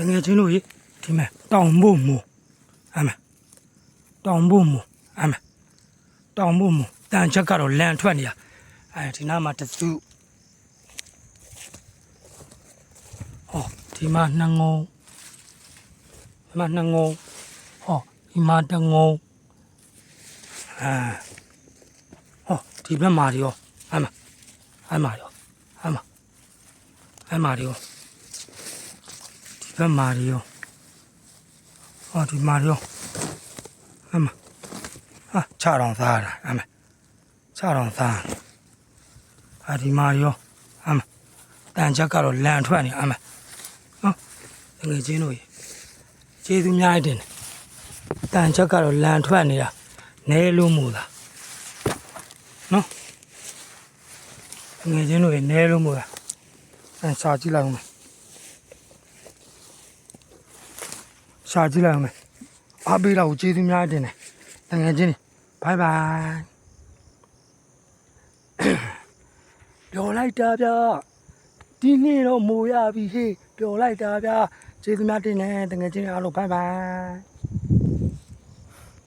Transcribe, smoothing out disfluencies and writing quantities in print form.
တကယ်ချင်းတို့ဒီမဲ့တောင်ဖို့မို့အမတောင်ဖို့မို့အမတောင်ဖို့မို့တန်ချက်ကတော့လန်ထွက်နေရဒီနားမှာတစုဟောဒီမှာနှငုံဒီမှာနှငုံဟောဒီမှာတငုံဟောဒီဘက်မှာရောအမရောအမရောဒီဘက်မှာရောဟောဒီမှာရောအမဟာခြေတော်သားတာအမခြေတော်သားဒီမှာရောအမတန်ချက်ကတော့လန်ထွက်နေအမဟောငွေချင်းတို့ကျေးဇူးများတင်တယ်တန်ချက်ကတော့လန်ထွက်နေတာနဲလို့မို့လားနော်ငွေချင်းတို့နဲလို့မို့လားစာကြည့်လိုက်အောင်စာကြည့်လိုက်အောင်အားပေးတော့ကျေးဇူးများတင်တယ်တကယ်ချင်းဘိုင်ဘိုင်ပျော်လိုက်တာဗျာဒီနေ့တော့မိုးရပြီဟေးပျော်လိုက်တာဗျာကျေးဇူးများတင်တယ်တကယ်ချင်းအားလုံးဘိုင်ဘိုင်